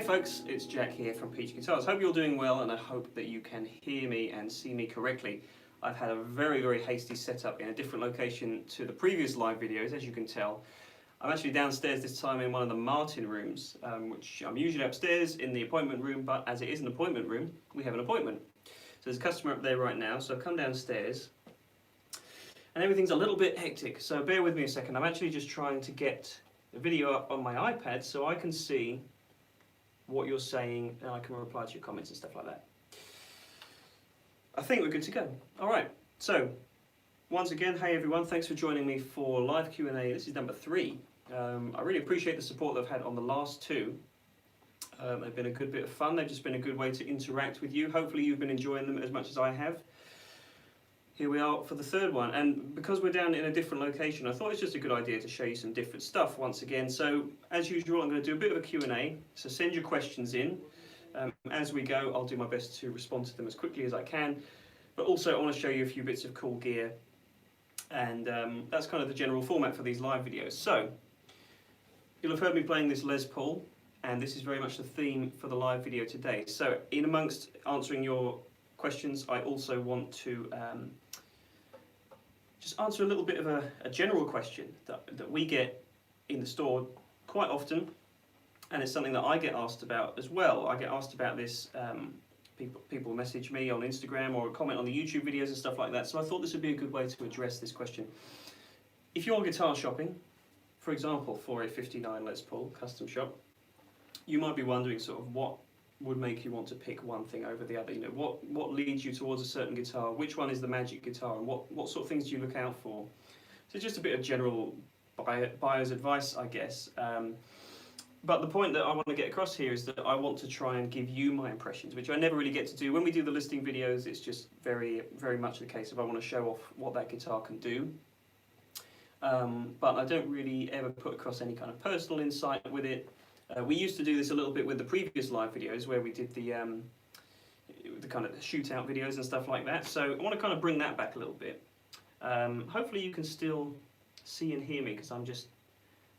Folks, it's Jack here from Peach Guitars. Hope you're doing well and I hope that you can hear me and see me correctly. I've had a very hasty setup in a different location to the previous live videos, as you can tell. I'm actually downstairs this time in one of the Martin rooms, which I'm usually upstairs in the appointment room, but as it is an appointment room, we have an appointment. So there's a customer up there right now, so I've come downstairs and everything's a little bit hectic, so bear with me a second. I'm actually just trying to get the video up on my iPad so I can see what you're saying and I can reply to your comments and stuff like that. I think we're good to go. Alright, so once again, hey everyone, thanks for joining me for live Q&A. This is number 3. I really appreciate the support that I've had on the last 2. They've been a good bit of fun, they've just been a good way to interact with you. Hopefully you've been enjoying them as much as I have. Here we are for the 3rd one, and because we're down in a different location, I thought it's just a good idea to show you some different stuff once again. So, as usual, I'm going to do a bit of a Q&A, so send your questions in. As we go, I'll do my best to respond to them as quickly as I can, but also I want to show you a few bits of cool gear, and that's kind of the general format for these live videos. So, you'll have heard me playing this Les Paul, and this is very much the theme for the live video today. So, in amongst answering your questions, I also want to just answer a little bit of a general question that we get in the store quite often, and it's something that I get asked about as well. I get asked about this, people message me on Instagram or comment on the YouTube videos and stuff like that, so I thought this would be a good way to address this question. If you're guitar shopping, for example, for a 59 Les Paul custom shop, you might be wondering sort of what would make you want to pick one thing over the other. You know, what leads you towards a certain guitar? Which one is the magic guitar? And what sort of things do you look out for? So just a bit of general buyer's advice, I guess. But the point that I want to get across here is that I want to try and give you my impressions, which I never really get to do. When we do the listing videos, it's just very much the case of I want to show off what that guitar can do. But I don't really ever put across any kind of personal insight with it. We used to do this a little bit with the previous live videos where we did the kind of shootout videos and stuff like that. So I want to kind of bring that back a little bit. Hopefully you can still see and hear me because I'm just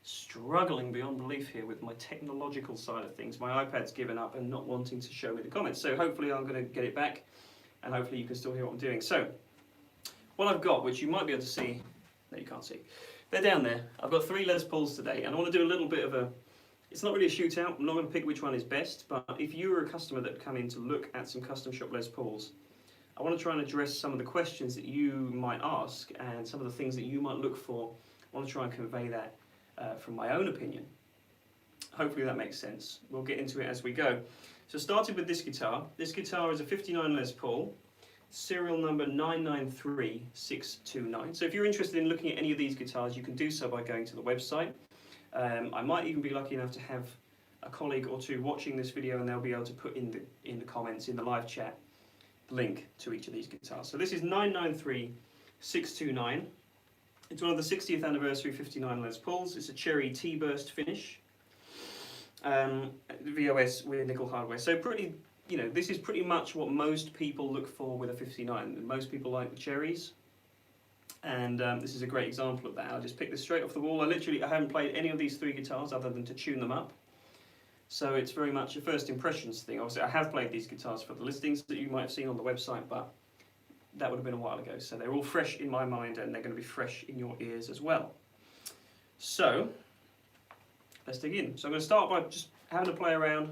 struggling beyond belief here with my technological side of things. My iPad's given up and not wanting to show me the comments. So hopefully I'm going to get it back and hopefully you can still hear what I'm doing. So what I've got, which you might be able to see, no you can't see, they're down there. I've got 3 Les Pauls today and I want to do a little bit of a, it's not really a shootout, I'm not going to pick which one is best, but if you were a customer that come in to look at some custom shop Les Pauls, I want to try and address some of the questions that you might ask and some of the things that you might look for. I want to try and convey that from my own opinion. Hopefully that makes sense. We'll get into it as we go. So started with this guitar. This guitar is a 59 Les Paul, serial number 993629. So if you're interested in looking at any of these guitars, you can do so by going to the website. I might even be lucky enough to have a colleague or two watching this video, and they'll be able to put in the comments, in the live chat, the link to each of these guitars. So this is 993629. It's one of the 60th anniversary 59 Les Pauls. It's a cherry T-burst finish. VOS with nickel hardware. So pretty, this is pretty much what most people look for with a 59. Most people like the cherries, and this is a great example of that. I just picked this straight off the wall. I haven't played any of these three guitars other than to tune them up. So it's very much a first impressions thing. Obviously, I have played these guitars for the listings that you might have seen on the website, but that would have been a while ago. So they're all fresh in my mind, and they're going to be fresh in your ears as well. So let's dig in. So I'm going to start by just having a play around.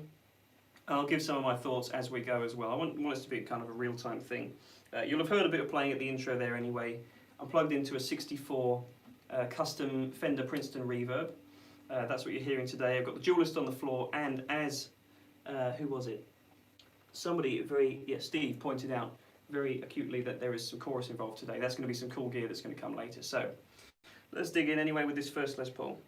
I'll give some of my thoughts as we go as well. I want this to be kind of a real-time thing. You'll have heard a bit of playing at the intro there anyway. I'm plugged into a 64 custom Fender Princeton reverb. That's what you're hearing today. I've got the Duelist on the floor, and as, who was it? Somebody Steve pointed out very acutely that there is some chorus involved today. That's going to be some cool gear that's going to come later. So let's dig in anyway with this first Les Paul.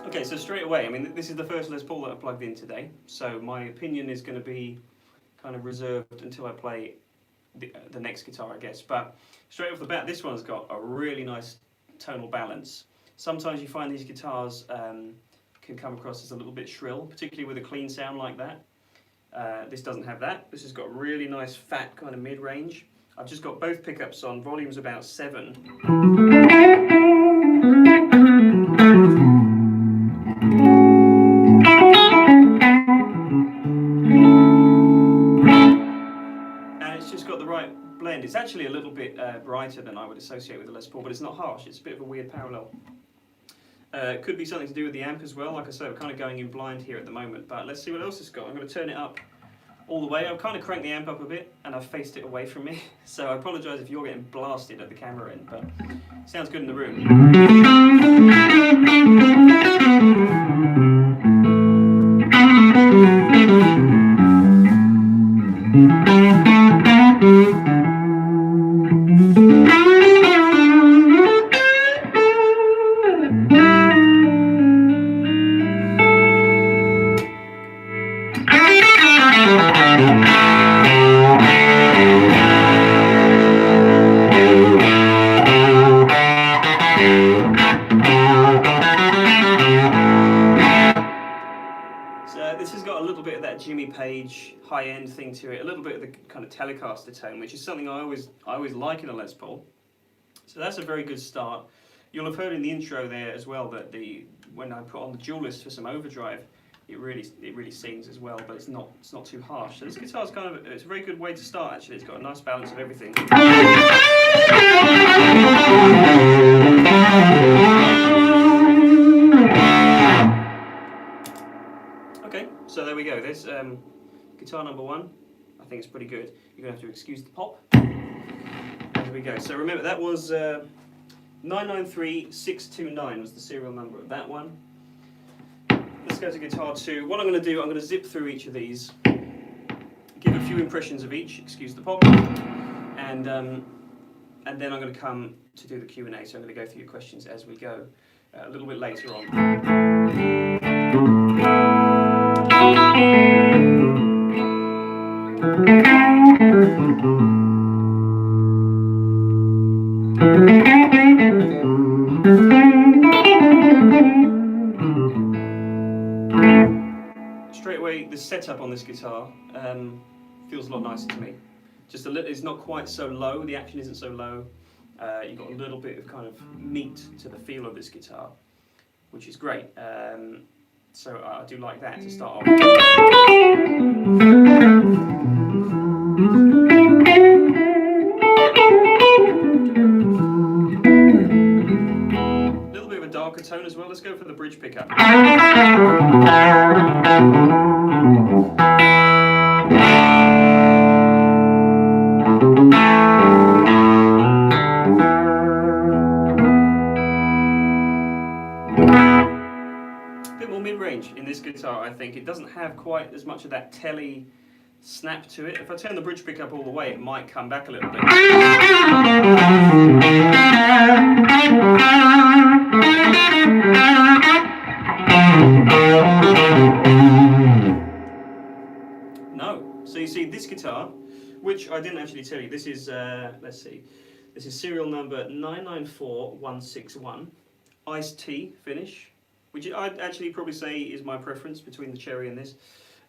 Okay, so straight away, this is the first Les Paul that I plugged in today, so my opinion is going to be kind of reserved until I play the next guitar, I guess. But straight off the bat, this one's got a really nice tonal balance. Sometimes you find these guitars can come across as a little bit shrill, particularly with a clean sound like that. This doesn't have that. This has got really nice fat kind of mid-range. I've just got both pickups on, volume's about 7. Blend. It's actually a little bit brighter than I would associate with the Les Paul, but it's not harsh. It's a bit of a weird parallel. It could be something to do with the amp as well. Like I said, we're kind of going in blind here at the moment, but let's see what else it's got. I'm going to turn it up all the way. I've kind of cranked the amp up a bit, and I've faced it away from me, so I apologise if you're getting blasted at the camera end, but it sounds good in the room. This has got a little bit of that Jimmy Page high-end thing to it, a little bit of the kind of Telecaster tone, which is something I always like in a Les Paul. So that's a very good start. You'll have heard in the intro there as well that when I put on the Duelist for some overdrive, it really sings as well, but it's not too harsh. So this guitar's it's a very good way to start actually. It's got a nice balance of everything. Okay, so there we go. There's guitar number 1. I think it's pretty good. You're going to have to excuse the pop. There we go. So remember, that was 993629 was the serial number of that one. Let's go to guitar 2. What I'm going to do, I'm going to zip through each of these, give a few impressions of each, excuse the pop, and then I'm going to come to do the Q&A. So I'm going to go through your questions as we go a little bit later on. Straight away, the setup on this guitar feels a lot nicer to me. Just a little, it's not quite so low, the action isn't so low. You've got a little bit of kind of meat to the feel of this guitar, which is great. So I do like that to start off. A little bit of a darker tone as well. Let's go for the bridge pickup. Mid-range in this guitar, I think. It doesn't have quite as much of that telly snap to it. If I turn the bridge pickup all the way, it might come back a little bit. No. So you see, this guitar, which I didn't actually tell you, this is, let's see, this is serial number 994161, iced tea finish, which I'd actually probably say is my preference between the Cherry and this.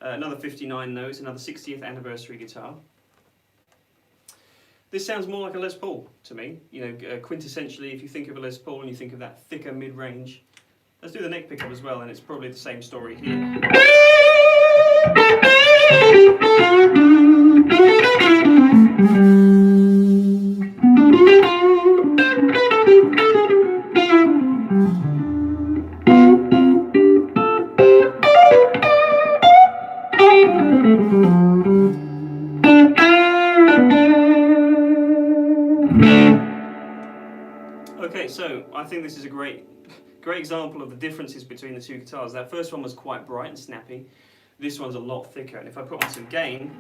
Another 59 notes, another 60th anniversary guitar. This sounds more like a Les Paul to me. You know, quintessentially, if you think of a Les Paul and you think of that thicker mid-range. Let's do the neck pickup as well, and it's probably the same story here. Okay, so I think this is a great example of the differences between the two guitars. That first one was quite bright and snappy. This one's a lot thicker, and if I put on some gain,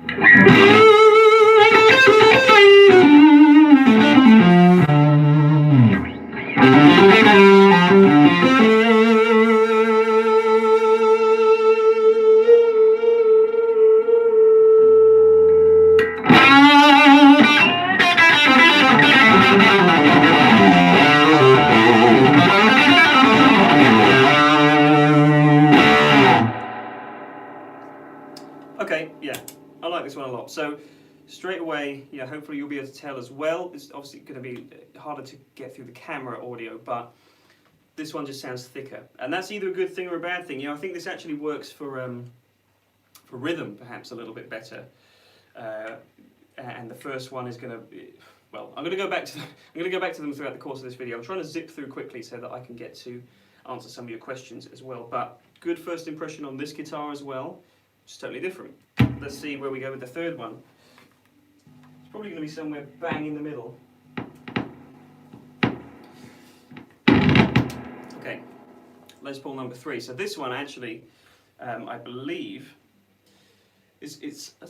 okay, yeah, I like this one a lot. So straight away, you know, hopefully you'll be able to tell as well. It's obviously going to be harder to get through the camera audio, but this one just sounds thicker, and that's either a good thing or a bad thing. You know, I think this actually works for rhythm perhaps a little bit better. And the first one is going to be, well, I'm going to go back to them throughout the course of this video. I'm trying to zip through quickly so that I can get to answer some of your questions as well. But good first impression on this guitar as well. It's totally different. Let's see where we go with the third one. It's probably going to be somewhere bang in the middle. Okay, Les Paul number 3. So this one actually, I believe, it's a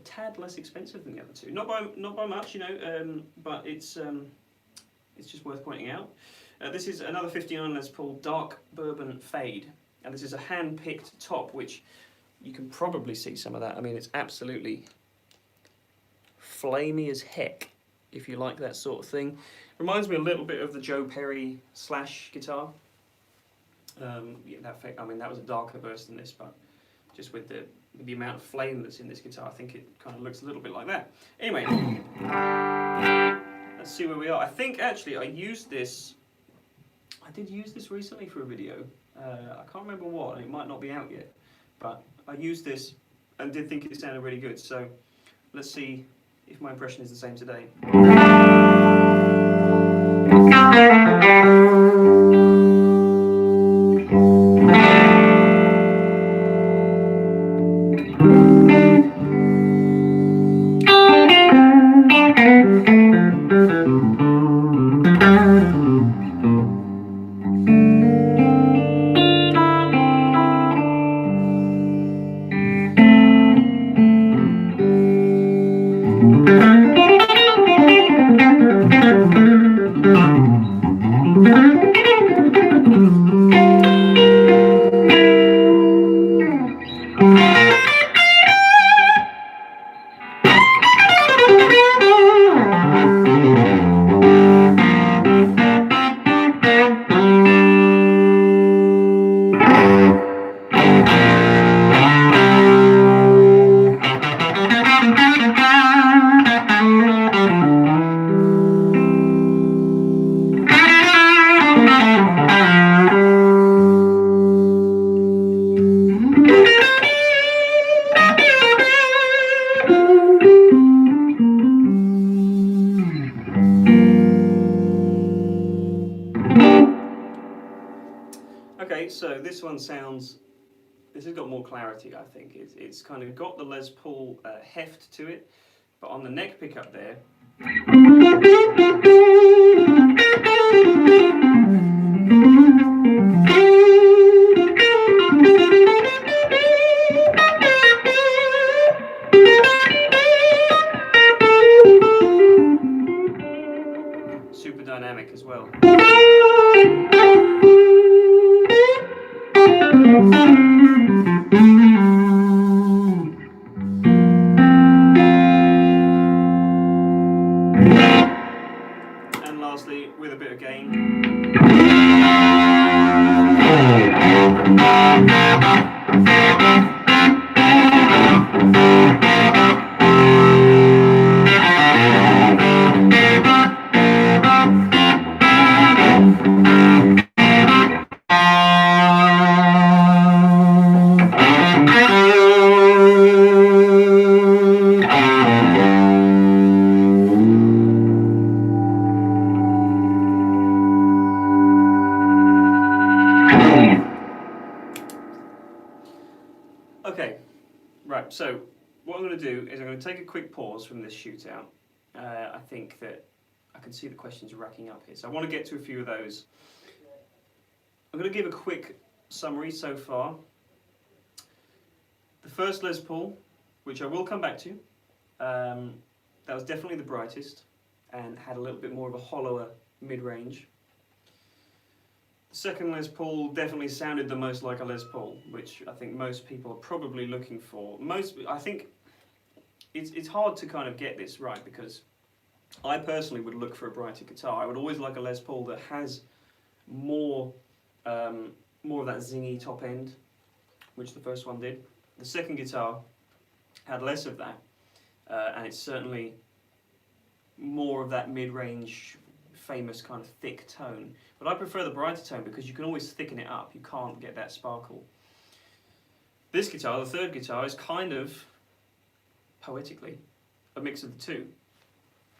tad less expensive than the other two. Not by much, you know, but it's just worth pointing out. This is another 59 Les Paul Dark Bourbon Fade, and this is a hand-picked top, which you can probably see some of that. I mean, it's absolutely flamey as heck, if you like that sort of thing. Reminds me a little bit of the Joe Perry Slash guitar. Yeah, that was a darker version than this, but just with the amount of flame that's in this guitar, I think it kind of looks a little bit like that. Anyway, let's see where we are. I think actually I did use this recently for a video. I can't remember what, and it might not be out yet, but I used this and did think it sounded really good. So let's see if my impression is the same today. Okay, so this one sounds, this has got more clarity, I think. It's kind of got the Les Paul heft to it, but on the neck pickup there, super dynamic as well. And lastly, with a bit of gain. Okay, right, so what I'm going to do is I'm going to take a quick pause from this shootout. I think that I can see the questions racking up here, so I want to get to a few of those. I'm going to give a quick summary so far. The first Les Paul, which I will come back to, that was definitely the brightest and had a little bit more of a hollower mid-range. The second Les Paul definitely sounded the most like a Les Paul, which I think most people are probably looking for. I think it's hard to kind of get this right, because I personally would look for a brighter guitar. I would always like a Les Paul that has more of that zingy top end, which the first one did. The second guitar had less of that, and it's certainly more of that mid-range, famous kind of thick tone. But I prefer the brighter tone because you can always thicken it up. You can't get that sparkle. This guitar, the third guitar, is kind of, poetically, a mix of the two.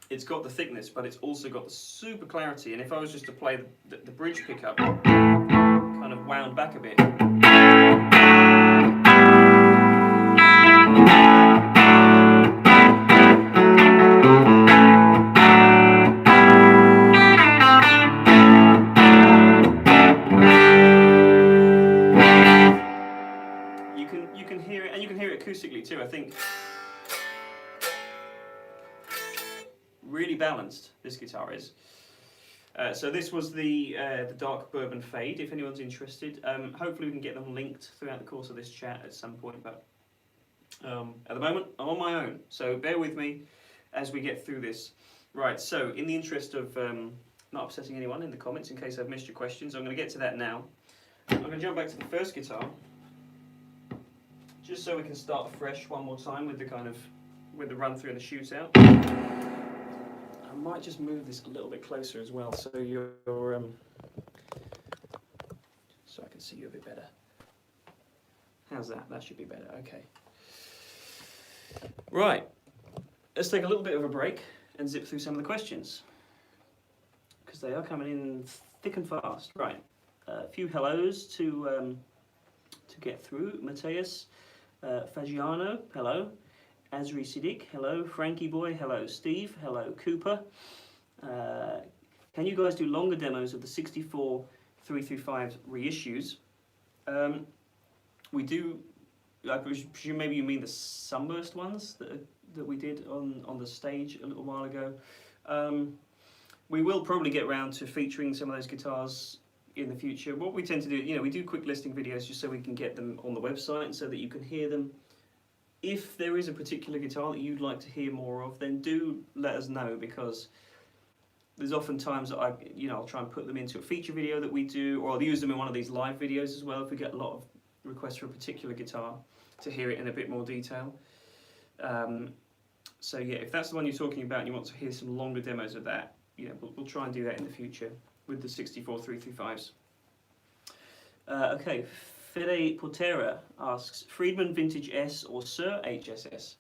It's got the thickness, but it's also got the super clarity. And if I was just to play the bridge pickup, kind of wound back a bit. You can hear it, and you can hear it acoustically too, I think. Really balanced, this guitar is. So this was the Dark Bourbon Fade, if anyone's interested. Hopefully we can get them linked throughout the course of this chat at some point, but at the moment I'm on my own, so bear with me as we get through this. Right, so in the interest of not upsetting anyone in the comments, in case I've missed your questions, I'm going to get to that now. I'm going to jump back to the first guitar, just so we can start afresh one more time with the run through and the shootout. I might just move this a little bit closer as well, so you're so I can see you a bit better. How's that? That should be better. Okay. Right. Let's take a little bit of a break and zip through some of the questions, because they are coming in thick and fast. Right. A few hellos to get through. Mateus Fagiano, hello. Azri Siddiq, hello. Frankie Boy, hello. Steve, hello. Cooper. Can you guys do longer demos of the 64 335 reissues? We do. I presume maybe you mean the Sunburst ones that we did on the stage a little while ago. We will probably get around to featuring some of those guitars in the future. What we tend to do, we do quick listing videos just so we can get them on the website so that you can hear them. If there is a particular guitar that you'd like to hear more of, then do let us know, because there's often times that I'll try and put them into a feature video that we do, or I'll use them in one of these live videos as well if we get a lot of requests for a particular guitar to hear it in a bit more detail. So yeah, if that's the one you're talking about and you want to hear some longer demos of that, we'll try and do that in the future with the 64 335s. Okay, Fede Portera asks, Friedman Vintage S or Sir HSS?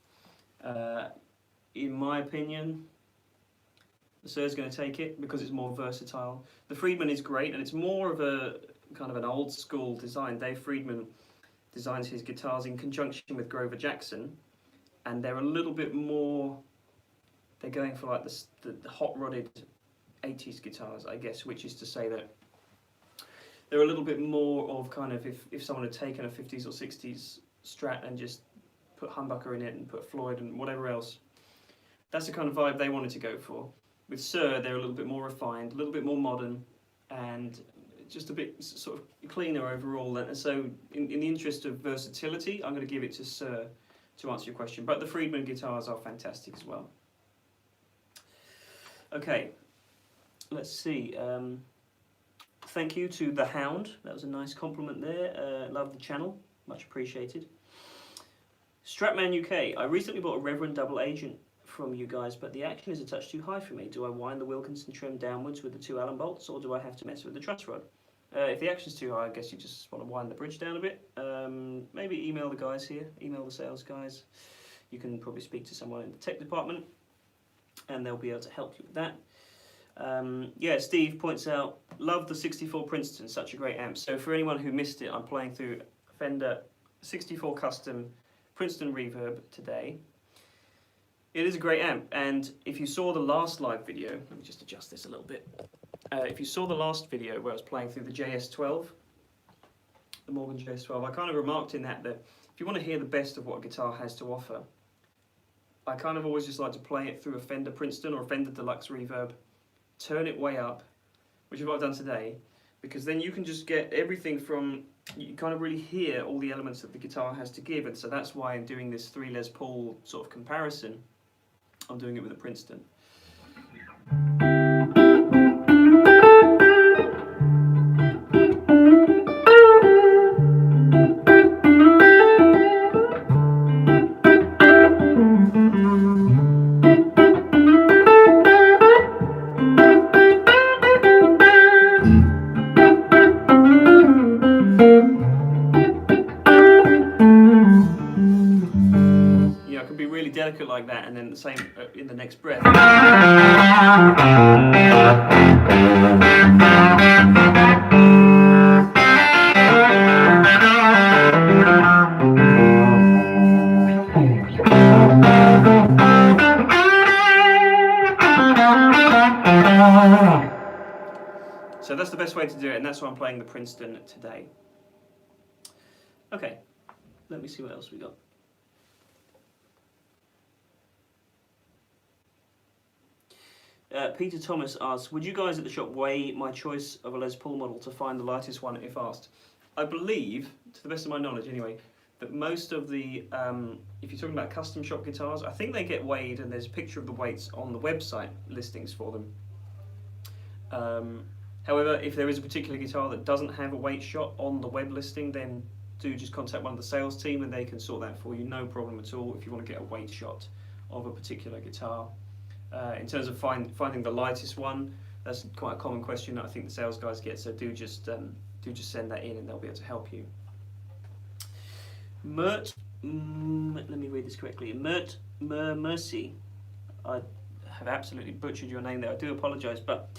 In my opinion, The Suhr's going to take it because it's more versatile. The Friedman is great, and it's more of a kind of an old school design. Dave Friedman designs his guitars in conjunction with Grover Jackson, and they're a little bit more, they're going for like the hot rodded 80s guitars, I guess, which is to say that they're a little bit more of kind of if someone had taken a 50s or 60s Strat and just put humbucker in it and put Floyd and whatever else, that's the kind of vibe they wanted to go for. With Suhr, they're a little bit more refined, a little bit more modern, and just a bit sort of cleaner overall. And so in the interest of versatility, I'm going to give it to Suhr to answer your question. But the Friedman guitars are fantastic as well. Okay, let's see. Thank you to The Hound. That was a nice compliment there. Love the channel. Much appreciated. Stratman UK. I recently bought a Reverend Double Agent from you guys, but the action is a touch too high for me. Do I wind the Wilkinson trim downwards with the 2 Allen bolts, or do I have to mess with the truss rod? If the action's too high, I guess you just want to wind the bridge down a bit. Maybe email the guys here, email the sales guys. You can probably speak to someone in the tech department, and they'll be able to help you with that. Yeah, Steve points out, love the 64 Princeton, such a great amp. So for anyone who missed it, I'm playing through Fender 64 Custom Princeton Reverb today. It is a great amp, and if you saw the last live video, let me just adjust this a little bit. If you saw the last video where I was playing through the JS12, the Morgan JS12, I kind of remarked in that if you want to hear the best of what a guitar has to offer, I kind of always just like to play it through a Fender Princeton or a Fender Deluxe Reverb, turn it way up, which is what I've done today, because then you can just get everything from, you kind of really hear all the elements that the guitar has to give, and so that's why I'm doing this 3 Les Paul sort of comparison. I'm doing it with a Princeton. You know, it can be really delicate like that, and then the same in the next breath. So that's the best way to do it, and that's why I'm playing the Princeton today. Okay, let me see what else we got. Peter Thomas asks, would you guys at the shop weigh my choice of a Les Paul model to find the lightest one if asked? I believe, to the best of my knowledge anyway, that most of the, if you're talking about custom shop guitars, I think they get weighed, and there's a picture of the weights on the website listings for them. However, if there is a particular guitar that doesn't have a weight shot on the web listing, then do just contact one of the sales team and they can sort that for you, no problem at all, if you want to get a weight shot of a particular guitar. In terms of finding the lightest one, that's quite a common question that I think the sales guys get, so do just send that in and they'll be able to help you. Mert, let me read this correctly. Mert Mercy, I have absolutely butchered your name there, I do apologise, but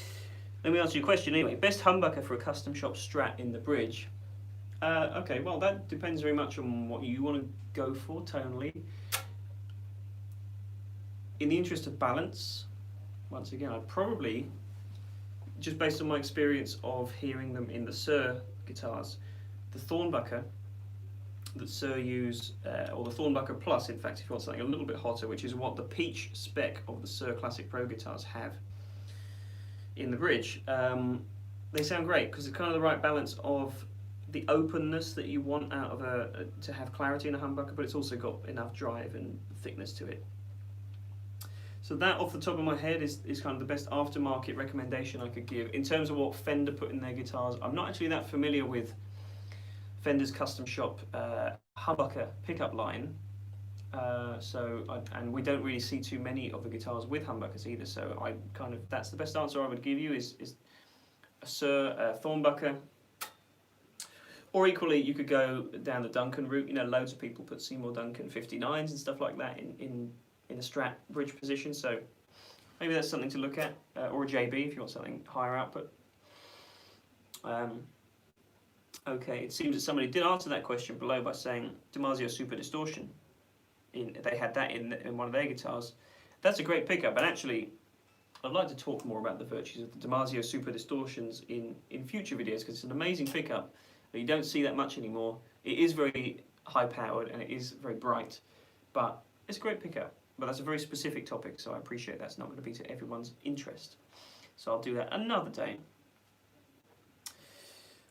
let me answer your question anyway. Best humbucker for a custom shop Strat in the bridge. Okay, well that depends very much on what you want to go for tonally. In the interest of balance, once again, I'd probably, just based on my experience of hearing them in the Suhr guitars, the Thornbucker that Suhr use, or the Thornbucker Plus, in fact, if you want something a little bit hotter, which is what the Peach spec of the Suhr Classic Pro guitars have in the bridge, they sound great because it's kind of the right balance of the openness that you want out of to have clarity in a humbucker, but it's also got enough drive and thickness to it. So that, off the top of my head, is kind of the best aftermarket recommendation I could give. In terms of what Fender put in their guitars, I'm not actually that familiar with Fender's custom shop humbucker pickup line. And we don't really see too many of the guitars with humbuckers either, so that's the best answer I would give you is a Suhr Thornbucker. Or equally, you could go down the Duncan route. You know, loads of people put Seymour Duncan 59s and stuff like that in a Strat bridge position, so maybe that's something to look at, or a JB if you want something higher output. Okay, it seems that somebody did answer that question below by saying DiMarzio Super Distortion. They had that in one of their guitars. That's a great pickup, and actually, I'd like to talk more about the virtues of the DiMarzio Super Distortions in future videos, because it's an amazing pickup. You don't see that much anymore. It is very high-powered and it is very bright, but it's a great pickup. But that's a very specific topic, so I appreciate that's not going to be to everyone's interest. So I'll do that another day.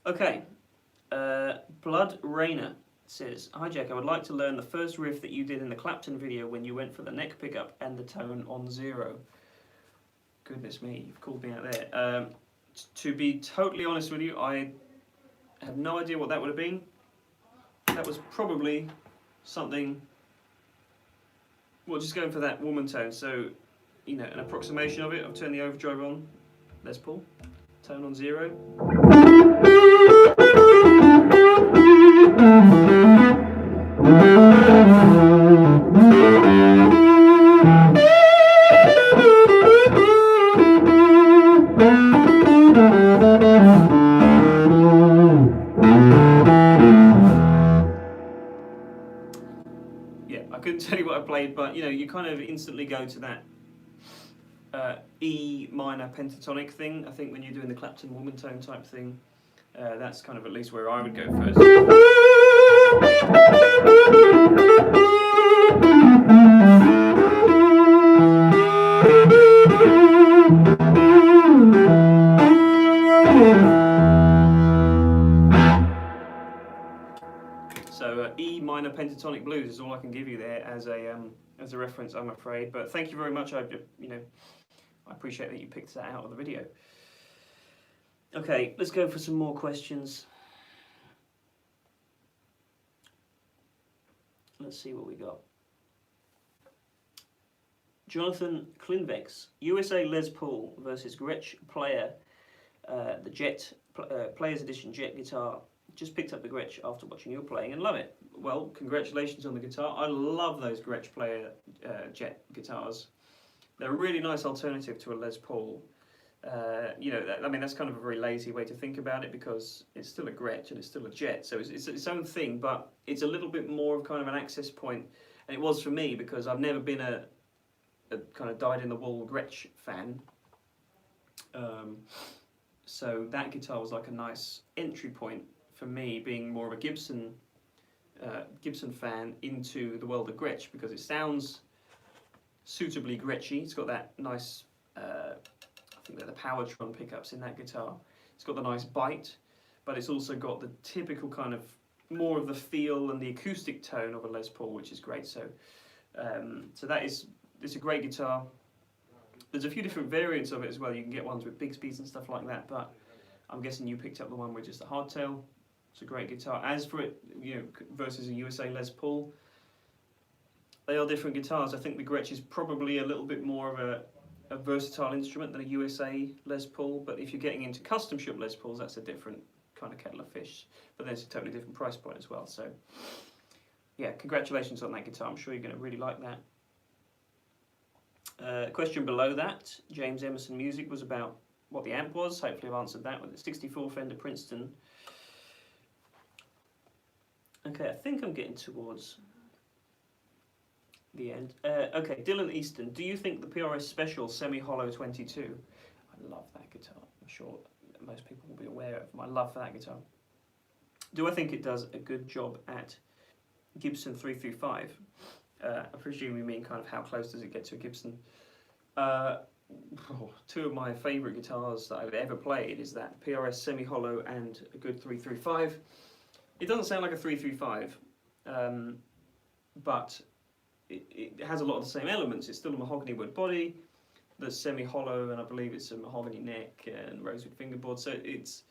Okay. Blood Rainer says, "Hi Jack, I would like to learn the first riff that you did in the Clapton video when you went for the neck pickup and the tone on 0. Goodness me, you've called me out there. To be totally honest with you, I have no idea what that would have been. That was probably something, well, just going for that woman tone, so, you know, an approximation of it. I've turned the overdrive on, Les Paul, tone on 0. Yeah, I couldn't tell you what I played, but you know, you kind of instantly go to that E minor pentatonic thing. I think when you're doing the Clapton woman tone type thing, that's kind of at least where I would go first. So E minor pentatonic blues is all I can give you there as a reference, I'm afraid. But thank you very much. I appreciate that you picked that out of the video. Okay, let's go for some more questions. Let's see what we got. Jonathan Klinvex, USA Les Paul versus Gretsch Player, the Jet Players Edition Jet guitar. Just picked up the Gretsch after watching you playing and love it. Well, congratulations on the guitar. I love those Gretsch Player Jet guitars. They're a really nice alternative to a Les Paul. I mean, that's kind of a very lazy way to think about it, because it's still a Gretsch and it's still a Jet, so it's its own thing, but it's a little bit more of kind of an access point, and it was for me because I've never been a kind of dyed-in-the-wool Gretsch fan. So that guitar was like a nice entry point for me, being more of a Gibson fan into the world of Gretsch, because it sounds suitably Gretschy. It's got that nice, I think they're the Powertron pickups in that guitar. It's got the nice bite, but it's also got the typical kind of more of the feel and the acoustic tone of a Les Paul, which is great. So, it's a great guitar. There's a few different variants of it as well. You can get ones with Bigsby's and stuff like that, but I'm guessing you picked up the one with just a hardtail. It's a great guitar. As for it, versus a USA Les Paul, they are different guitars. I think the Gretsch is probably a little bit more of a versatile instrument than a USA Les Paul, but if you're getting into custom shop Les Pauls, that's a different kind of kettle of fish. But then it's a totally different price point as well. So, yeah, congratulations on that guitar. I'm sure you're going to really like that. Question below that, James Emerson Music, was about what the amp was. Hopefully I've answered that with a 64 Fender Princeton. Okay, I think I'm getting towards the end. Okay, Dylan Easton, do you think the PRS Special Semi-Hollow 22? I love that guitar. I'm sure most people will be aware of my love for that guitar. Do I think it does a good job at Gibson 335? I presume you mean kind of how close does it get to a Gibson? Two of my favourite guitars that I've ever played is that PRS Semi-Hollow and a good 335. It doesn't sound like a 335, but it has a lot of the same elements. It's still a mahogany wood body, the semi-hollow, and I believe it's a mahogany neck and rosewood fingerboard. So it's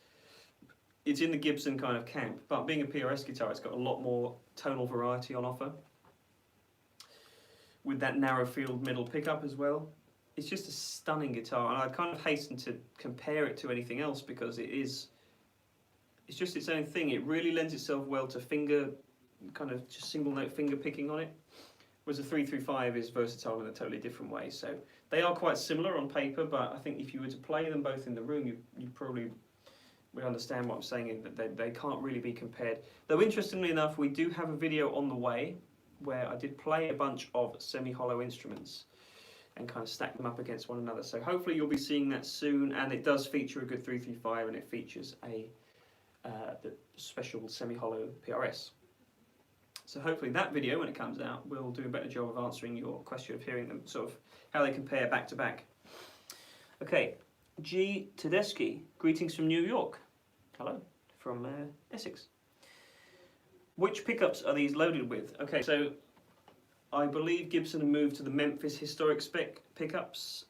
in the Gibson kind of camp. But being a PRS guitar, it's got a lot more tonal variety on offer, with that narrow field middle pickup as well. It's just a stunning guitar, and I kind of hasten to compare it to anything else because it's just its own thing. It really lends itself well to finger, kind of just single note finger picking on it. whereas the 335 is versatile in a totally different way. So they are quite similar on paper, but I think if you were to play them both in the room, you probably would understand what I'm saying, in that they can't really be compared. Though interestingly enough, we do have a video on the way where I did play a bunch of semi-hollow instruments and kind of stack them up against one another. So hopefully you'll be seeing that soon, and it does feature a good 335, and it features the special semi-hollow PRS. So hopefully that video, when it comes out, will do a better job of answering your question of hearing them, sort of how they compare back to back. Okay, G. Tedeschi, greetings from New York. Hello, from Essex. Which pickups are these loaded with? Okay, so I believe Gibson have moved to the Memphis Historic Spec pickups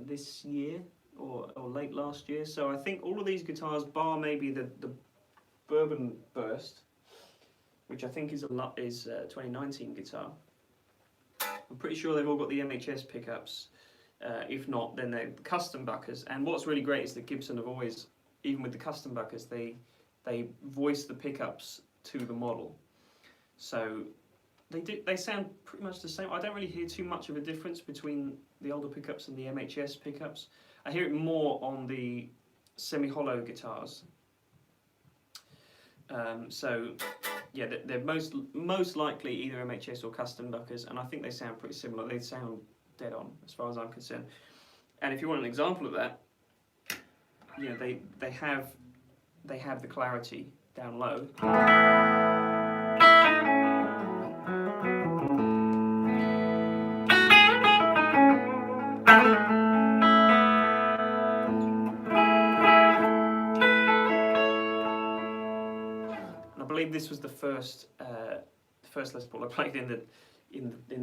this year or late last year. So I think all of these guitars, bar maybe the Bourbon Burst, which I think is a 2019 guitar. I'm pretty sure they've all got the MHS pickups. If not, then they're custom buckers. And what's really great is that Gibson have always, even with the custom buckers, they voice the pickups to the model. So they sound pretty much the same. I don't really hear too much of a difference between the older pickups and the MHS pickups. I hear it more on the semi-hollow guitars. So yeah, they're most likely either MHS or custom buckers, and I think they sound pretty similar. They sound dead on as far as I'm concerned. And if you want an example of that, you know, they have the clarity down low. And I believe this was the first Les Paul I played in the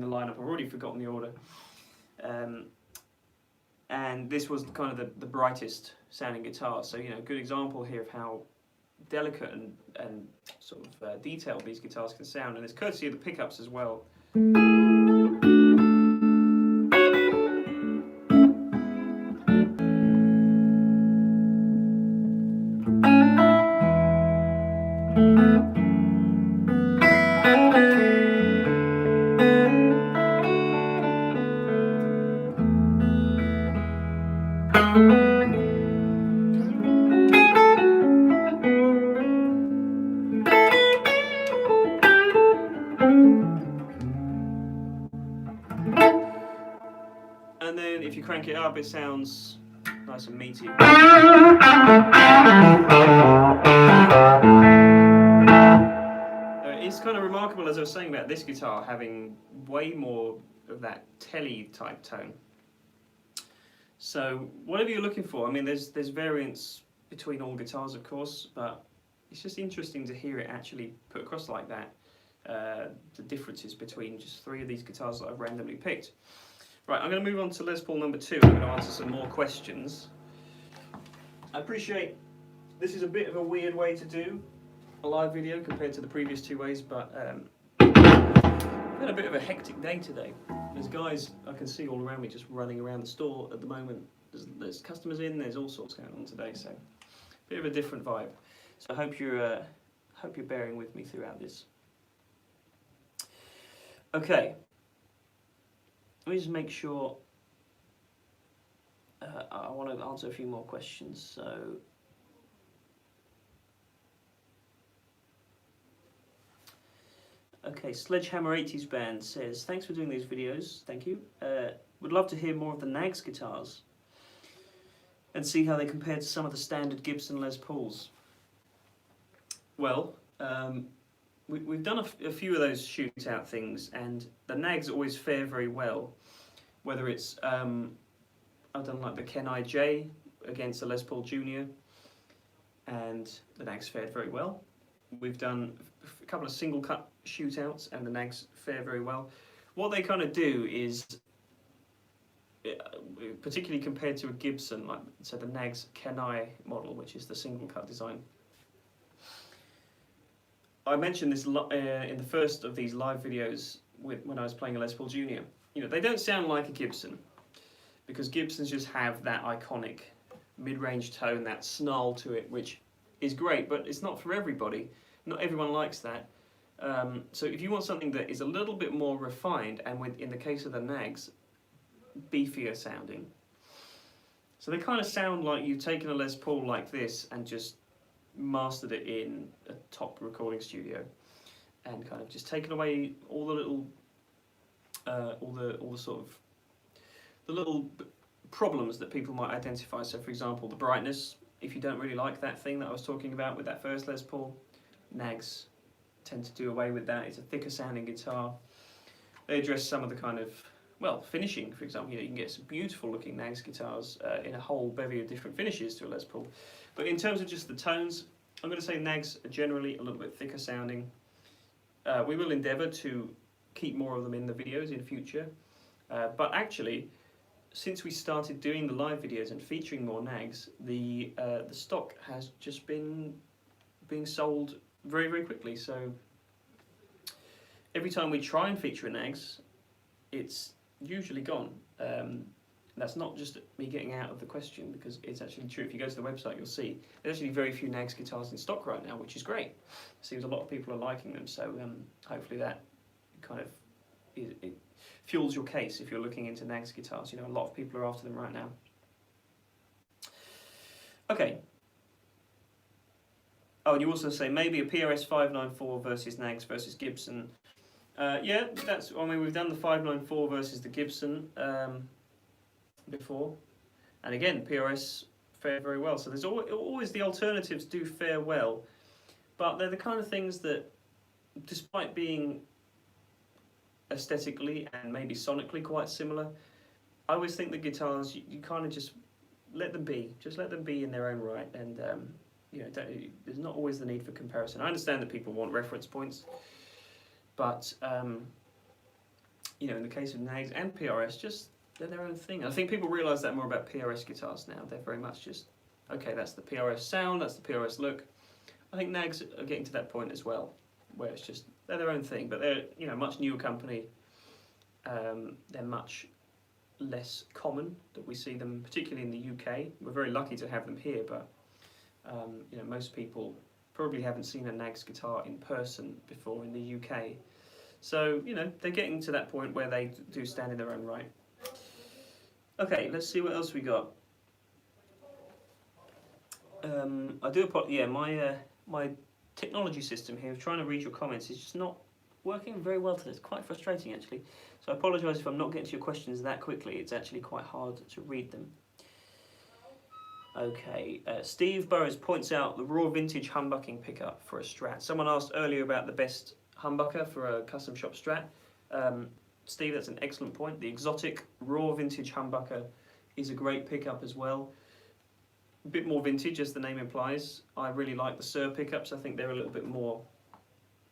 lineup. I've already forgotten the order. And this was kind of the brightest sounding guitar. So, you know, a good example here of how delicate and sort of detailed these guitars can sound, and it's courtesy of the pickups as well. And then if you crank it up, it sounds nice and meaty. It's kind of remarkable, as I was saying about this guitar, having way more of that telly type tone. So whatever you're looking for, I mean, there's variants between all guitars, of course, but it's just interesting to hear it actually put across like that. The differences between just three of these guitars that I've randomly picked. Right, I'm going to move on to Les Paul number 2. I'm going to answer some more questions. I appreciate this is a bit of a weird way to do a live video compared to the previous two ways, but I've had a bit of a hectic day today. There's guys I can see all around me just running around the store at the moment. There's customers in, there's all sorts going on today, so a bit of a different vibe. So I hope you're bearing with me throughout this. Okay. Let me just make sure. I want to answer a few more questions. So, okay, Sledgehammer 80s Band says, thanks for doing these videos. Thank you. Would love to hear more of the Nags guitars and see how they compare to some of the standard Gibson Les Pauls. Well, we've done a few of those shootout things, and the Nags always fare very well. Whether it's, I've done like the Kenai J against the Les Paul Junior, and the Nags fared very well. We've done a couple of single cut shootouts, and the Nags fare very well. What they kind of do is, particularly compared to a Gibson, like so the Nags Kenai model, which is the single cut design. I mentioned this in the first of these live videos when I was playing a Les Paul Junior. You know, they don't sound like a Gibson, because Gibsons just have that iconic mid-range tone, that snarl to it, which is great, but it's not for everybody. Not everyone likes that. So if you want something that is a little bit more refined, and in the case of the Nags, beefier sounding. So they kind of sound like you've taken a Les Paul like this and just mastered it in a top recording studio, and kind of just taken away all the little, all the sort of the little problems that people might identify. So for example, the brightness. If you don't really like that thing that I was talking about with that first Les Paul, Nags tend to do away with that. It's a thicker sounding guitar. They address some of the kind of, well, finishing, for example. You know, you can get some beautiful looking Nags guitars in a whole bevy of different finishes to a Les Paul. But in terms of just the tones, I'm going to say Nags are generally a little bit thicker sounding. We will endeavour to keep more of them in the videos in future. But actually, since we started doing the live videos and featuring more Nags, the stock has just been being sold very, very quickly. So every time we try and feature a Nags, it's usually gone. That's not just me getting out of the question, because it's actually true. If you go to the website, you'll see there's actually very few Nags guitars in stock right now, which is great. It seems a lot of people are liking them, so hopefully that kind of it fuels your case if you're looking into Nags guitars. You know, a lot of people are after them right now. Okay. Oh, and you also say maybe a PRS 594 versus Nags versus Gibson. Yeah, that's. I mean, we've done the 594 versus the Gibson before, and again, PRS fared very well. So there's always the alternatives do fare well, but they're the kind of things that, despite being aesthetically and maybe sonically quite similar, I always think the guitars you kind of just let them be. Just let them be in their own right, and you know, there's not always the need for comparison. I understand that people want reference points, but you know, in the case of Nags and PRS, just they're their own thing. I think people realise that more about PRS guitars now. They're very much just, okay, that's the PRS sound, that's the PRS look. I think Nags are getting to that point as well, where it's just they're their own thing, but they're, you know, much newer company. They're much less common that we see them, particularly in the UK. We're very lucky to have them here, but you know, most people probably haven't seen a Nags guitar in person before in the UK. So, you know, they're getting to that point where they do stand in their own right. Okay, let's see what else we got. My technology system here, trying to read your comments, is just not working very well today. It's quite frustrating, actually. So I apologise if I'm not getting to your questions that quickly. It's actually quite hard to read them. Okay, Steve Burrows points out the raw vintage humbucking pickup for a Strat. Someone asked earlier about the best humbucker for a custom shop Strat. Steve, that's an excellent point. The exotic raw vintage humbucker is a great pickup as well. A bit more vintage, as the name implies. I really like the Sir pickups. I think they're a little bit more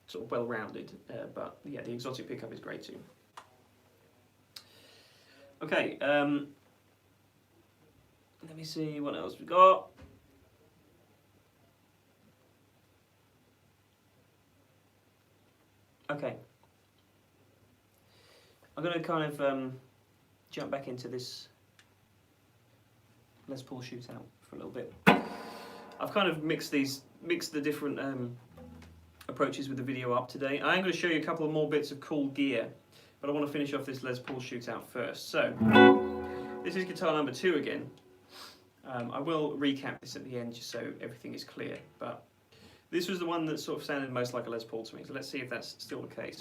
sort of well-rounded, but yeah, the exotic pickup is great too. Okay, let me see what else we got. Okay, I'm going to kind of jump back into this Les Paul shootout for a little bit. I've kind of mixed the different approaches with the video up today. I am going to show you a couple of more bits of cool gear, but I want to finish off this Les Paul shootout first. So, this is guitar number 2 again. I will recap this at the end just so everything is clear, but this was the one that sort of sounded most like a Les Paul to me, so let's see if that's still the case.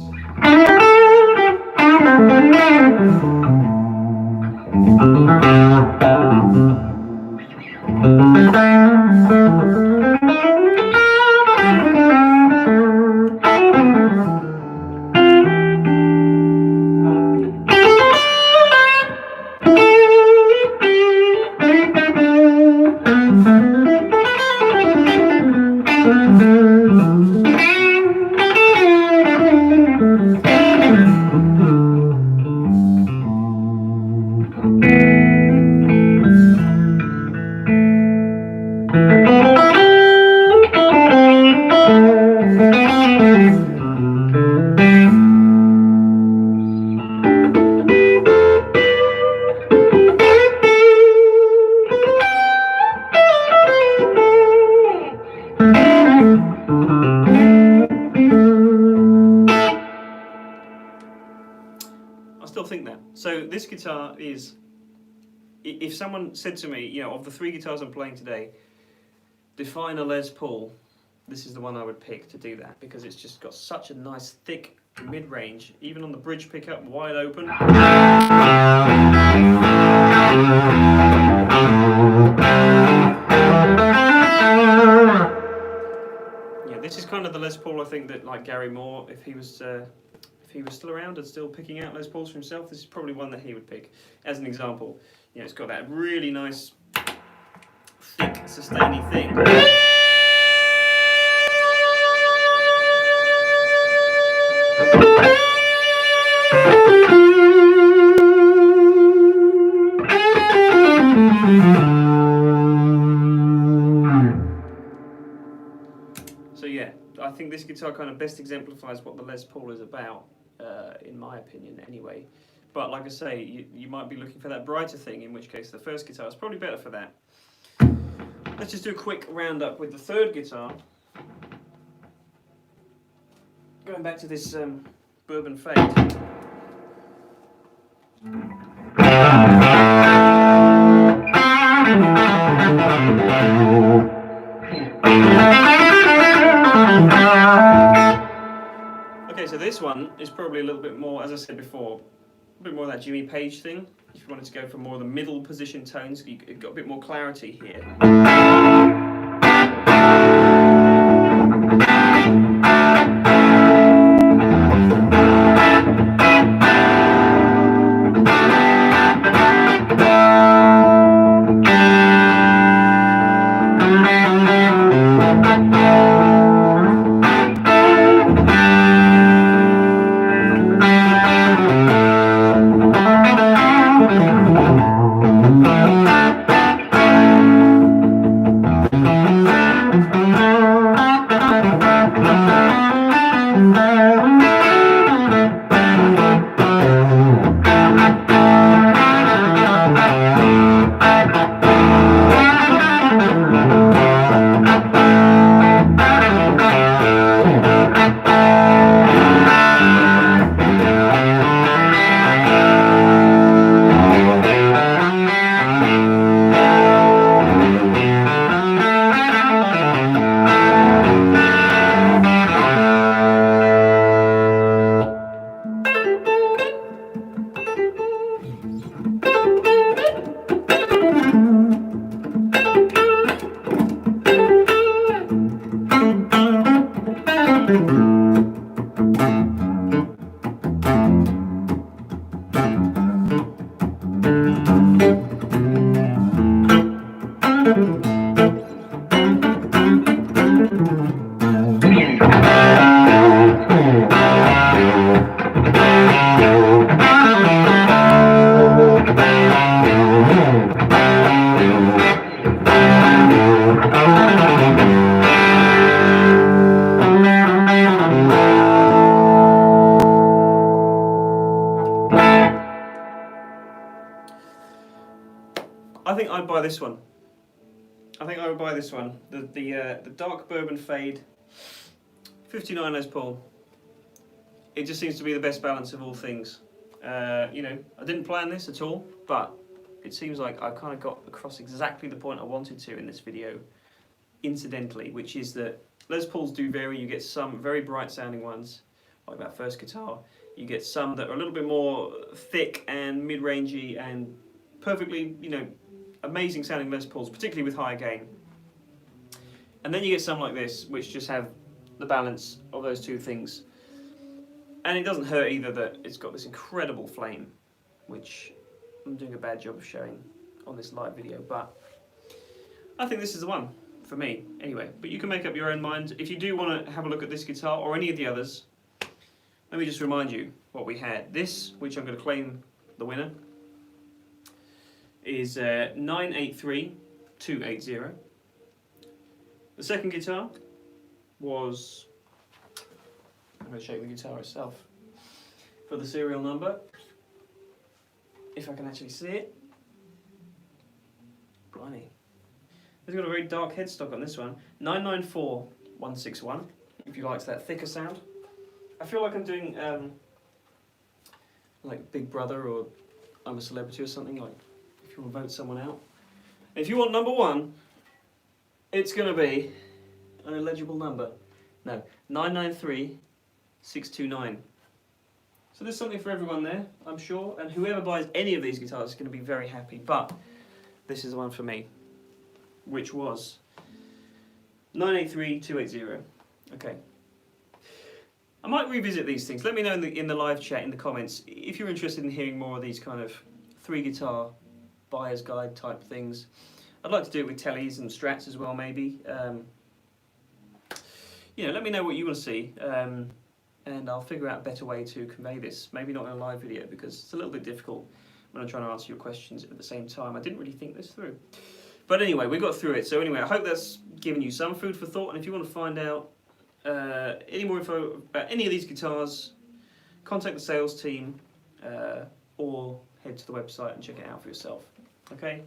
So this guitar is, if someone said to me, you know, of the 3 guitars I'm playing today, define a Les Paul, this is the one I would pick to do that, because it's just got such a nice thick mid-range, even on the bridge pickup, wide open. Yeah, this is kind of the Les Paul I think that, like Gary Moore, if he was still around and still picking out Les Pauls for himself, this is probably one that he would pick. As an example, you know, it's got that really nice, thick, sustaining thing. So yeah, I think this guitar kind of best exemplifies what the Les Paul is about, in my opinion anyway. But like I say, you might be looking for that brighter thing, in which case the first guitar is probably better for that. Let's just do a quick roundup with the third guitar. Going back to this Bourbon Fade. Okay, so this one is probably a little bit more, as I said before, a bit more of that Jimmy Page thing. If you wanted to go for more of the middle position tones, you've got a bit more clarity here. I think I'd buy this one. I think I would buy this one. The dark Bourbon Fade, 59 Les Paul. It just seems to be the best balance of all things. You know, I didn't plan this at all, but it seems like I kind of got across exactly the point I wanted to in this video, incidentally, which is that Les Pauls do vary. You get some very bright sounding ones, like that first guitar. You get some that are a little bit more thick and mid-rangey and perfectly, you know, amazing sounding Les Pauls, particularly with higher gain. And then you get some like this, which just have the balance of those two things. And it doesn't hurt either that it's got this incredible flame, which I'm doing a bad job of showing on this live video, but I think this is the one for me anyway. But you can make up your own mind. If you do want to have a look at this guitar or any of the others, let me just remind you what we had. This, which I'm going to claim the winner, is 983280. The second guitar was, I'm going to shake the guitar itself for the serial number, if I can actually see it. Blimey. It's got a very dark headstock on this one. 994161, if you likes that thicker sound. I feel like I'm doing like Big Brother or I'm a celebrity or something, like if you want to vote someone out. If you want number 1, it's going to be an illegible number. No, 993629. So there's something for everyone there, I'm sure, and whoever buys any of these guitars is going to be very happy, but this is the one for me, which was 983280. Okay. I might revisit these things. Let me know in the live chat, in the comments, if you're interested in hearing more of these kind of 3-guitar buyer's guide type things. I'd like to do it with Tellys and Strats as well, maybe. You know, let me know what you want to see, and I'll figure out a better way to convey this. Maybe not in a live video, because it's a little bit difficult when I'm trying to answer your questions at the same time. I didn't really think this through. But anyway, we got through it. So anyway, I hope that's given you some food for thought, and if you want to find out any more info about any of these guitars, contact the sales team or head to the website and check it out for yourself. Okay?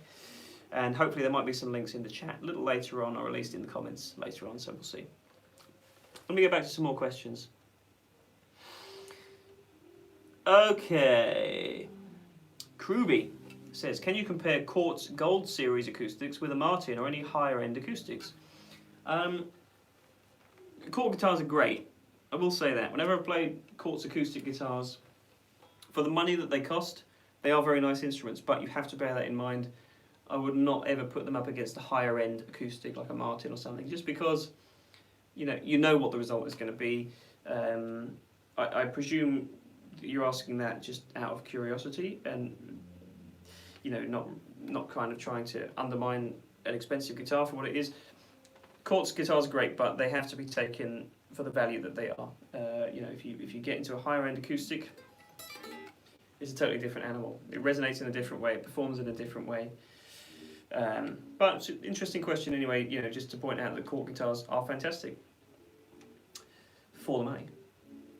And hopefully there might be some links in the chat a little later on, or at least in the comments later on, so we'll see. Let me get back to some more questions. Okay. Kruby says, can you compare Kort's Gold Series acoustics with a Martin or any higher end acoustics? Kort guitars are great, I will say that. Whenever I've played Kort's acoustic guitars, for the money that they cost, they are very nice instruments, but you have to bear that in mind. I would not ever put them up against a higher end acoustic like a Martin or something, just because you know what the result is going to be. I presume that you're asking that just out of curiosity, and not kind of trying to undermine an expensive guitar for what it is. Kort's guitars are great, but they have to be taken for the value that they are. If you get into a higher end acoustic, it's a totally different animal. It resonates in a different way. It performs in a different way. But it's an interesting question anyway. Just to point out that Kort guitars are fantastic for the money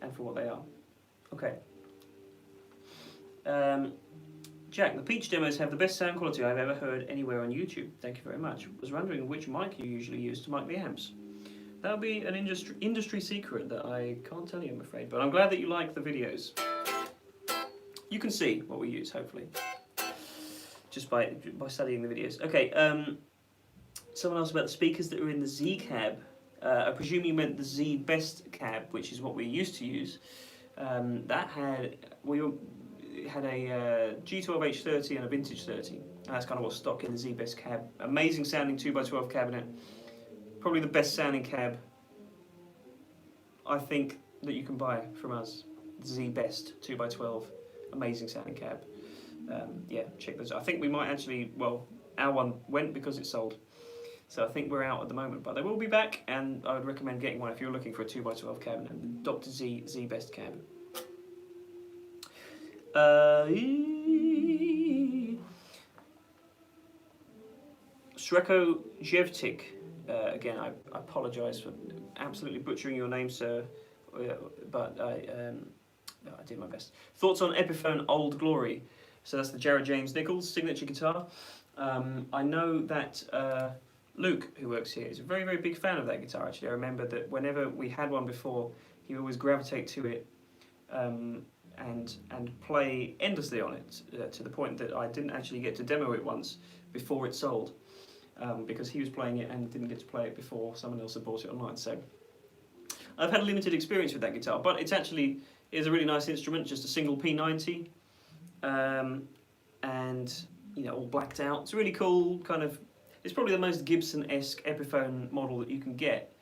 and for what they are. Okay. Jack, the Peach demos have the best sound quality I've ever heard anywhere on YouTube. Thank you very much. Was wondering which mic you usually use to mic the amps. That would be an industry secret that I can't tell you, I'm afraid. But I'm glad that you like the videos. You can see what we use, hopefully, just by studying the videos. Okay. Someone asked about the speakers that are in the Z cab. I presume you meant the Z Best cab, which is what we used to use. It had a G12H30 and a Vintage 30, and that's kind of what's stock in the Z Best cab. Amazing sounding 2x12 cabinet, probably the best sounding cab I think that you can buy from us. Z Best 2x12, amazing sounding cab. Yeah, check those out. I think we might actually, our one went because it sold, so I think we're out at the moment, but they will be back, and I would recommend getting one if you're looking for a 2x12 cabinet. The Dr. Z Best cab. Sreko Jevtik, again, I apologise for absolutely butchering your name, sir, but I did my best. Thoughts on Epiphone Old Glory? So that's the Jared James Nichols signature guitar. I know that Luke, who works here, is a very, very big fan of that guitar, actually. I remember that whenever we had one before, he would always gravitate to it and play endlessly on it, to the point that I didn't actually get to demo it once before it sold, because he was playing it and didn't get to play it before someone else had bought it online. So I've had a limited experience with that guitar, but it's a really nice instrument, just a single P90, and all blacked out. It's really cool, it's probably the most Gibson-esque Epiphone model that you can get,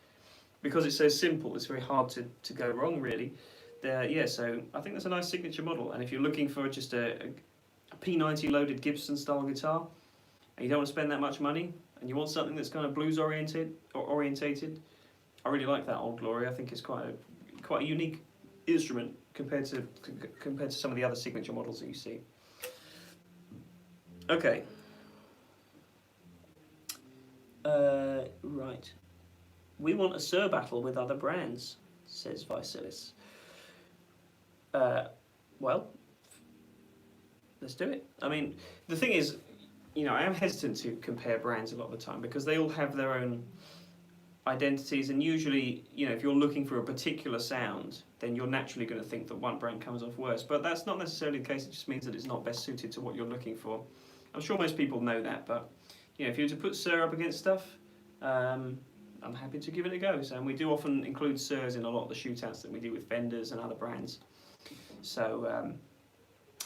because it's so simple. It's very hard to go wrong, really. So I think that's a nice signature model, and if you're looking for just a P90 loaded Gibson style guitar, and you don't want to spend that much money, and you want something that's kind of blues orientated, I really like that Old Glory. I think it's quite a unique instrument compared to some of the other signature models that you see. Okay. Right. We want a Sir battle with other brands, says Vasilis. Well, let's do it. I mean, the thing is, I am hesitant to compare brands a lot of the time, because they all have their own identities, and usually, you know, if you're looking for a particular sound, then you're naturally going to think that one brand comes off worse. But that's not necessarily the case. It just means that it's not best suited to what you're looking for. I'm sure most people know that, but you know, if you were to put Shure up against stuff, I'm happy to give it a go. So, and we do often include Sures in a lot of the shootouts that we do with Fenders and other brands. So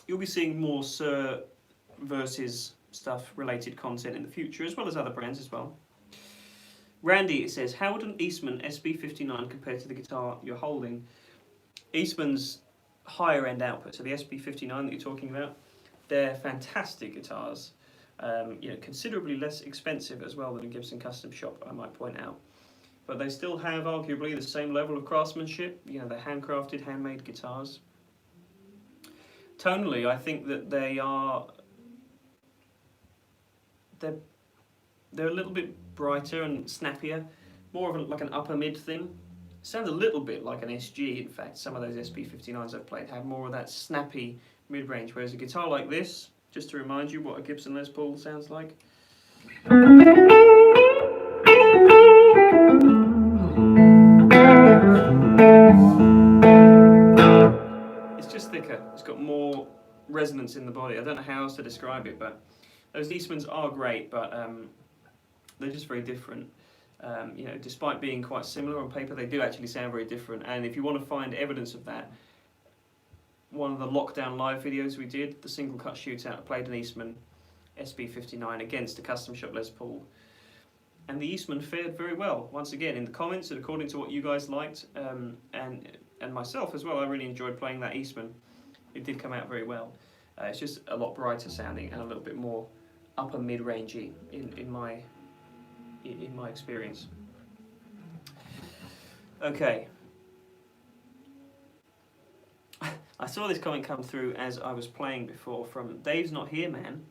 you'll be seeing more Shure versus stuff related content in the future, as well as other brands as well. Randy, it says, how would an Eastman SB59 compare to the guitar you're holding? Eastman's higher end output, so the SB59 that you're talking about, they're fantastic guitars. You know, considerably less expensive as well than a Gibson Custom Shop, I might point out. But they still have arguably the same level of craftsmanship. You know, they're handcrafted, handmade guitars. Tonally, I think that they're a little bit brighter and snappier, more of like an upper mid thing. Sounds a little bit like an SG, in fact. Some of those SB59s I've played have more of that snappy mid-range, whereas a guitar like this, just to remind you what a Gibson Les Paul sounds like. It's just thicker, it's got more resonance in the body. I don't know how else to describe it, but those Eastmans are great, but they're just very different. You know, despite being quite similar on paper, they do actually sound very different. And if you want to find evidence of that, one of the lockdown live videos we did, the single cut shootout, I played an Eastman SB59 against a Custom Shop Les Paul, and the Eastman fared very well. Once again, in the comments, and according to what you guys liked, and myself as well, I really enjoyed playing that Eastman. It did come out very well. It's just a lot brighter sounding and a little bit more upper mid-rangey in my experience. Okay. I saw this comment come through as I was playing before from Dave's Not Here Man.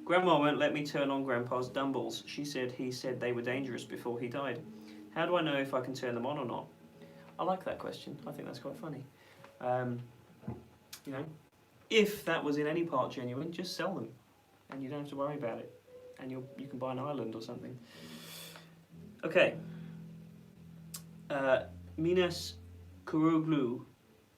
Grandma won't let me turn on Grandpa's Dumbles. She said he said they were dangerous before he died. How do I know if I can turn them on or not? I like that question. I think that's quite funny. You know, if that was in any part genuine, just sell them, and you don't have to worry about it, and you can buy an island or something. Okay. Minas Kuroglu.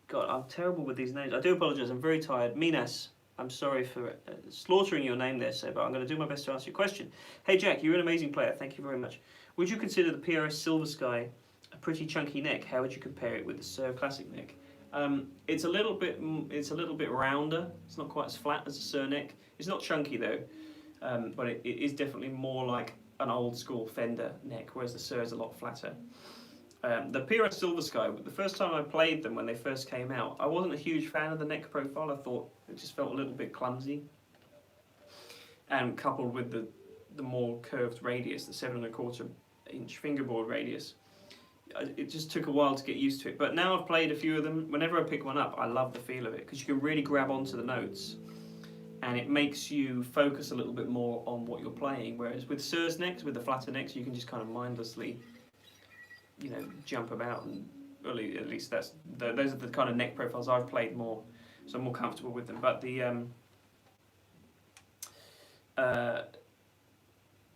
God, I'm terrible with these names. I do apologise, I'm very tired. Minas, I'm sorry for slaughtering your name there, sir, but I'm going to do my best to answer your question. Hey Jack, you're an amazing player, thank you very much. Would you consider the PRS Silver Sky a pretty chunky neck? How would you compare it with the Shure Classic neck? It's a little bit rounder. It's not quite as flat as a Shure neck. It's not chunky though, but it is definitely more like an old school Fender neck, whereas the Shure is a lot flatter. The PRS Silver Sky, the first time I played them when they first came out, I wasn't a huge fan of the neck profile. I thought it just felt a little bit clumsy. And coupled with the more curved radius, the 7¼ inch fingerboard radius, it just took a while to get used to it. But now I've played a few of them, whenever I pick one up, I love the feel of it, because you can really grab onto the notes, and it makes you focus a little bit more on what you're playing. Whereas with Shure's necks, with the flatter necks, you can just kind of mindlessly, you know, jump about, and at least those are the kind of neck profiles I've played more, so I'm more comfortable with them. But the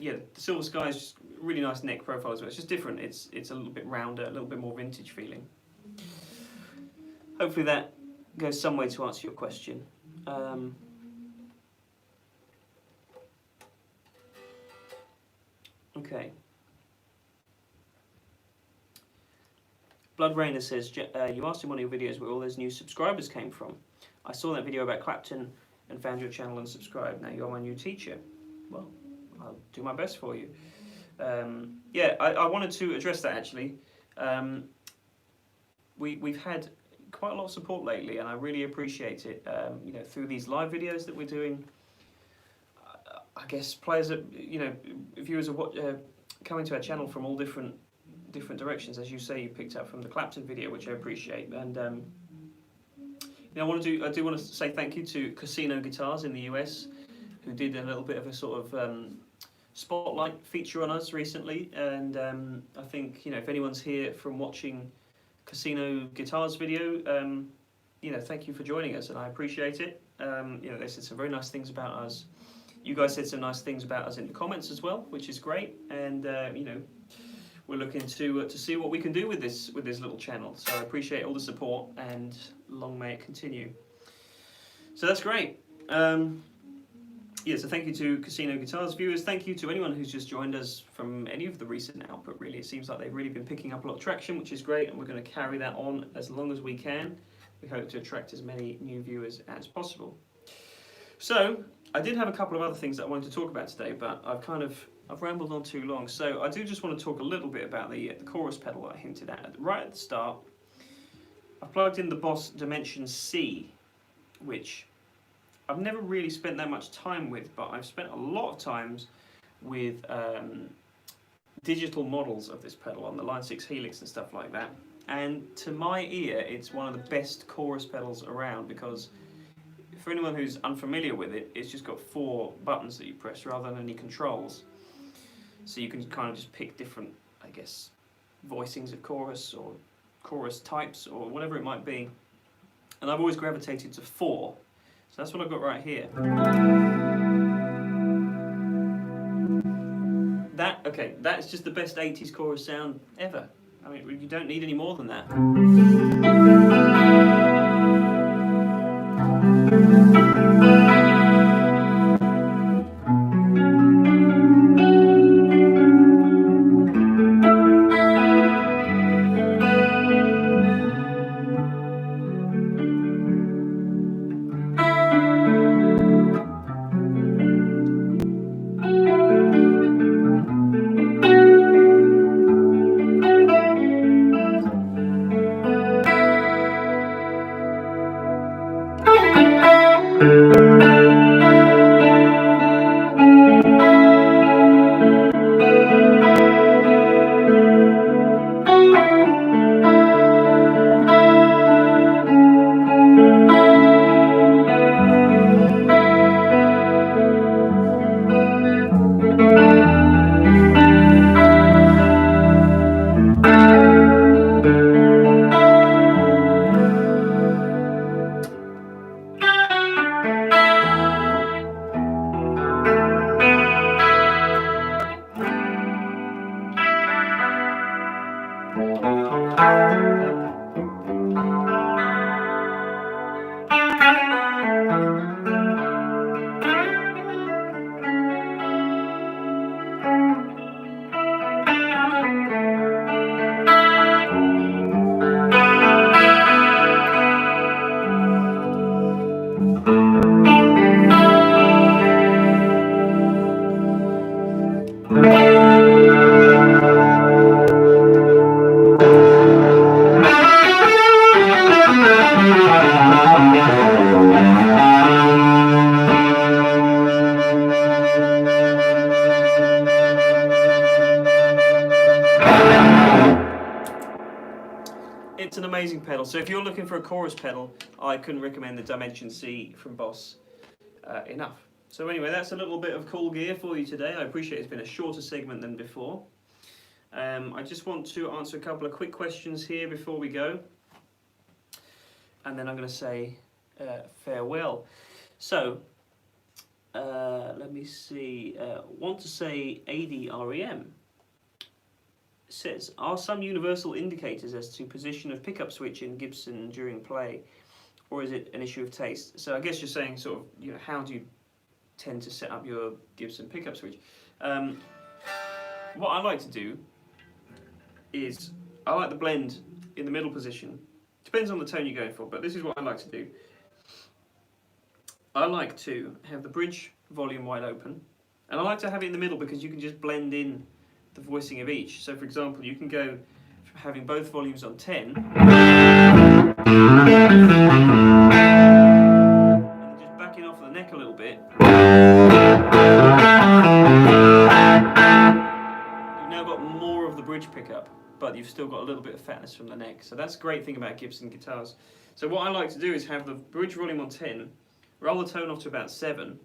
yeah, the Silver Sky is just a really nice neck profile as well. It's just different. It's a little bit rounder, a little bit more vintage feeling. Hopefully that goes some way to answer your question. Okay. Blood Rainer says, you asked in one of your videos where all those new subscribers came from. I saw that video about Clapton and found your channel and subscribed. Now you're my new teacher. Well, I'll do my best for you. Yeah, I wanted to address that actually. We've had quite a lot of support lately, and I really appreciate it. You know, through these live videos that we're doing, I guess players that, you know, viewers are coming to our channel from all different directions. As you say, you picked up from the Clapton video, which I appreciate. And you know, I do want to say thank you to Casino Guitars in the US, who did a little bit of a sort of spotlight feature on us recently. And I think, you know, if anyone's here from watching Casino Guitars video, you know, thank you for joining us, and I appreciate it. You know, they said some very nice things about us. You guys said some nice things about us in the comments as well, which is great. And you know, we're looking to see what we can do with this little channel. So I appreciate all the support, and long may it continue. So that's great. Yeah, so thank you to Casino Guitars viewers. Thank you to anyone who's just joined us from any of the recent output, really. It seems like they've really been picking up a lot of traction, which is great, and we're going to carry that on as long as we can. We hope to attract as many new viewers as possible. So, I did have a couple of other things that I wanted to talk about today, but I've rambled on too long. So I do just want to talk a little bit about the chorus pedal that I hinted at. Right at the start, I've plugged in the Boss Dimension C, which I've never really spent that much time with, but I've spent a lot of times with digital models of this pedal on the Line 6 Helix and stuff like that. And to my ear, it's one of the best chorus pedals around, because for anyone who's unfamiliar with it, it's just got 4 buttons that you press rather than any controls. So you can kind of just pick different, I guess, voicings of chorus or chorus types or whatever it might be. And I've always gravitated to 4. So that's what I've got right here. That's just the best 80s chorus sound ever. I mean, you don't need any more than that. It's an amazing pedal. So if you're looking for a chorus pedal, I couldn't recommend the Dimension C from Boss enough. So anyway, that's a little bit of cool gear for you today. I appreciate it's been a shorter segment than before. I just want to answer a couple of quick questions here before we go. And then I'm going to say farewell. So, let me see. Want to say ADREM says, are some universal indicators as to position of pickup switch in Gibson during play, or is it an issue of taste? So I guess you're saying sort of, you know, how do you tend to set up your Gibson pickup switch? What I like to do is, I like the blend in the middle position. Depends on the tone you're going for, but this is what I like to do. I like to have the bridge volume wide open, and I like to have it in the middle because you can just blend in the voicing of each. So for example, you can go from having both volumes on 10 and just backing off the neck a little bit. You've now got more of the bridge pickup, but you've still got a little bit of fatness from the neck. So that's the great thing about Gibson guitars. So what I like to do is have the bridge volume on 10, roll the tone off to about 7,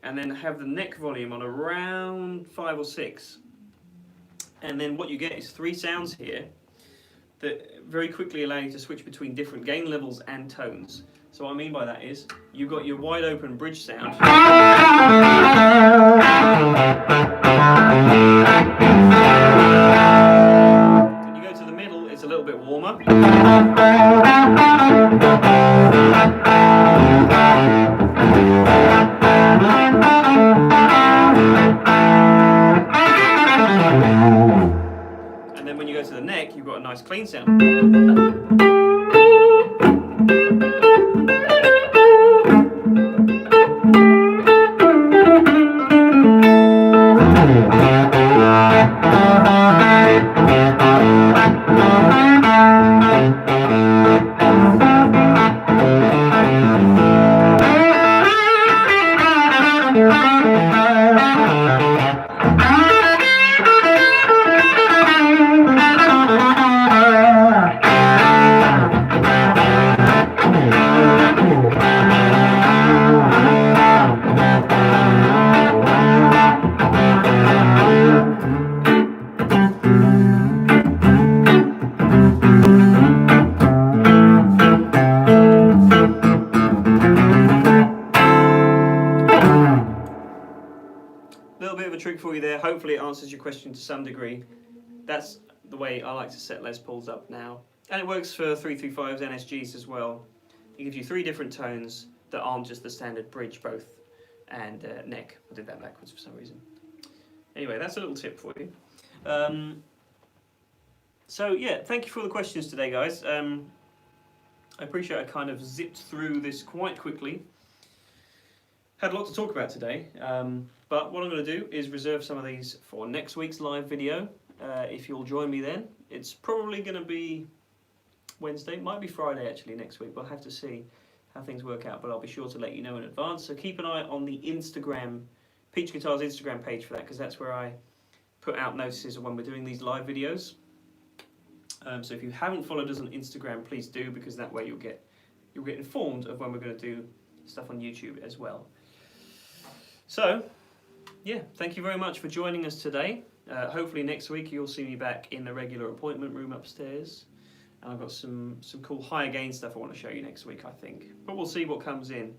and then have the neck volume on around 5 or 6. And then what you get is 3 sounds here that very quickly allow you to switch between different gain levels and tones. So what I mean by that is, you've got your wide open bridge sound. little bit warmer. And then when you go to the neck, you've got a nice clean sound. Little bit of a trick for you there. Hopefully it answers your question to some degree. That's the way I like to set Les Pauls up now. And it works for 335s and SGs as well. It gives you 3 different tones that aren't just the standard bridge, both, and neck. I did that backwards for some reason. Anyway, that's a little tip for you. So yeah, thank you for the questions today, guys. I appreciate I kind of zipped through this quite quickly. Had a lot to talk about today, but what I'm going to do is reserve some of these for next week's live video. If you'll join me then, it's probably going to be Wednesday, might be Friday actually next week. We'll have to see how things work out, but I'll be sure to let you know in advance. So keep an eye on the Instagram, Peach Guitars Instagram page for that, because that's where I put out notices of when we're doing these live videos. So if you haven't followed us on Instagram, please do, because that way you'll get informed of when we're going to do stuff on YouTube as well. So, yeah, thank you very much for joining us today. Hopefully next week you'll see me back in the regular appointment room upstairs. And I've got some cool higher gain stuff I want to show you next week, I think. But we'll see what comes in.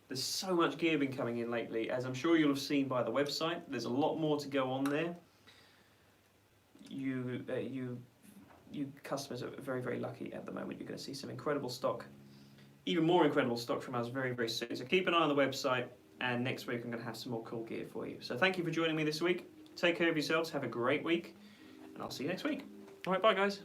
There's so much gear been coming in lately, as I'm sure you'll have seen by the website. There's a lot more to go on there. You customers are very, very lucky at the moment. You're going to see some incredible stock, even more incredible stock from us very, very soon. So keep an eye on the website. And next week I'm going to have some more cool gear for you. So thank you for joining me this week. Take care of yourselves. Have a great week. And I'll see you next week. All right, bye guys.